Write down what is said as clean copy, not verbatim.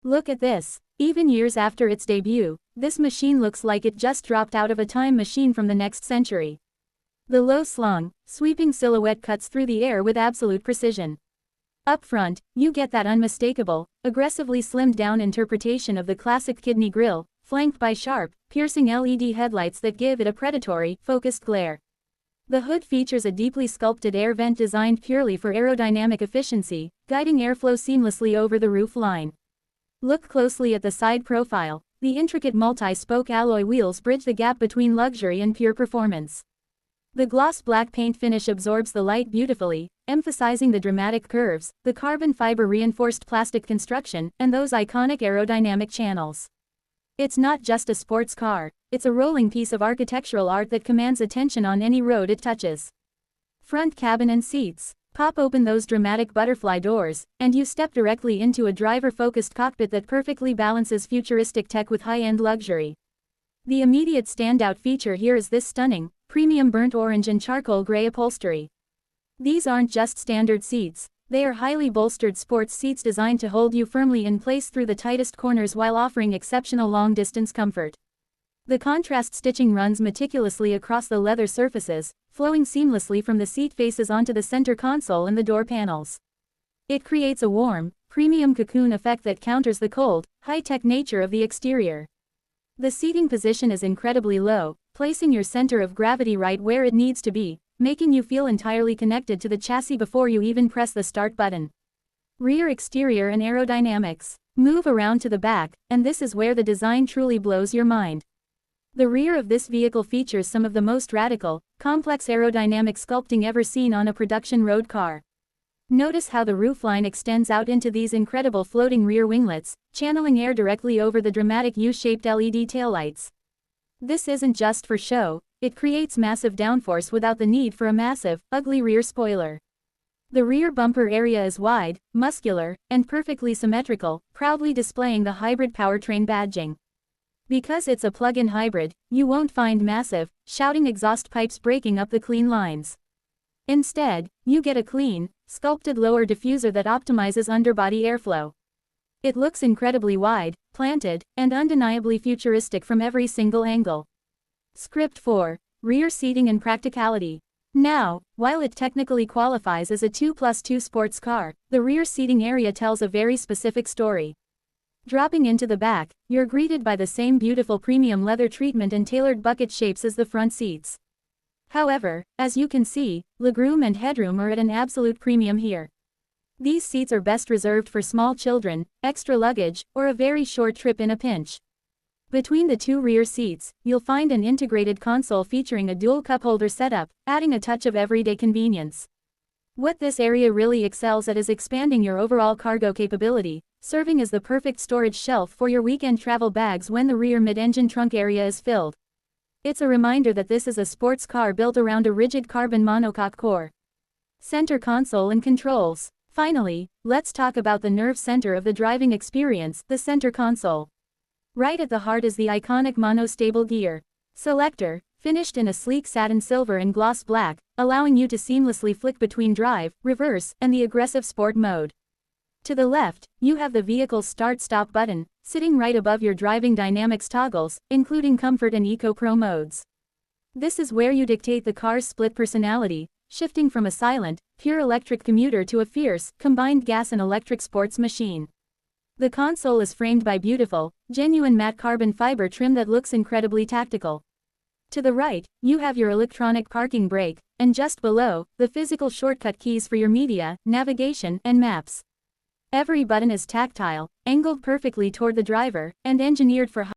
Look at this. Even years after its debut, this machine looks like it just dropped out of a time machine from the next century. The low-slung, sweeping silhouette cuts through the air with absolute precision. Up front, you get that unmistakable, aggressively slimmed-down interpretation of the classic kidney grille, flanked by sharp, piercing LED headlights that give it a predatory, focused glare. The hood features a deeply sculpted air vent designed purely for aerodynamic efficiency, guiding airflow seamlessly over the roof line. Look closely at the side profile. The intricate multi-spoke alloy wheels bridge the gap between luxury and pure performance. The gloss black paint finish absorbs the light beautifully, emphasizing the dramatic curves, the carbon fiber reinforced plastic construction, and those iconic aerodynamic channels. It's not just a sports car, it's a rolling piece of architectural art that commands attention on any road it touches. Front cabin and seats. Pop open those dramatic butterfly doors, and you step directly into a driver-focused cockpit that perfectly balances futuristic tech with high-end luxury. The immediate standout feature here is this stunning, premium burnt orange and charcoal gray upholstery. These aren't just standard seats, they are highly bolstered sports seats designed to hold you firmly in place through the tightest corners while offering exceptional long-distance comfort. The contrast stitching runs meticulously across the leather surfaces, flowing seamlessly from the seat faces onto the center console and the door panels. It creates a warm, premium cocoon effect that counters the cold, high-tech nature of the exterior. The seating position is incredibly low, placing your center of gravity right where it needs to be, making you feel entirely connected to the chassis before you even press the start button. Rear exterior and aerodynamics. Move around to the back, and this is where the design truly blows your mind. The rear of this vehicle features some of the most radical, complex aerodynamic sculpting ever seen on a production road car. Notice how the roofline extends out into these incredible floating rear winglets, channeling air directly over the dramatic U-shaped LED taillights. This isn't just for show, it creates massive downforce without the need for a massive, ugly rear spoiler. The rear bumper area is wide, muscular, and perfectly symmetrical, proudly displaying the hybrid powertrain badging. Because it's a plug-in hybrid, you won't find massive, shouting exhaust pipes breaking up the clean lines. Instead, you get a clean, sculpted lower diffuser that optimizes underbody airflow. It looks incredibly wide, planted, and undeniably futuristic from every single angle. Script 4. Rear seating and practicality. Now, while it technically qualifies as a 2+2 sports car, the rear seating area tells a very specific story. Dropping into the back, you're greeted by the same beautiful premium leather treatment and tailored bucket shapes as the front seats. However, as you can see, legroom and headroom are at an absolute premium here. These seats are best reserved for small children, extra luggage, or a very short trip in a pinch. Between the two rear seats, you'll find an integrated console featuring a dual cup holder setup, adding a touch of everyday convenience. What this area really excels at is expanding your overall cargo capability, serving as the perfect storage shelf for your weekend travel bags when the rear mid-engine trunk area is filled. It's a reminder that this is a sports car built around a rigid carbon monocoque core. Center console and controls. Finally, let's talk about the nerve center of the driving experience, the center console. Right at the heart is the iconic monostable gear selector, finished in a sleek satin silver and gloss black, allowing you to seamlessly flick between drive, reverse, and the aggressive sport mode. To the left, you have the vehicle's start-stop button, sitting right above your driving dynamics toggles, including Comfort and Eco Pro modes. This is where you dictate the car's split personality, shifting from a silent, pure electric commuter to a fierce, combined gas and electric sports machine. The console is framed by beautiful, genuine matte carbon fiber trim that looks incredibly tactical. To the right, you have your electronic parking brake, and just below, the physical shortcut keys for your media, navigation, and maps. Every button is tactile, angled perfectly toward the driver, and engineered for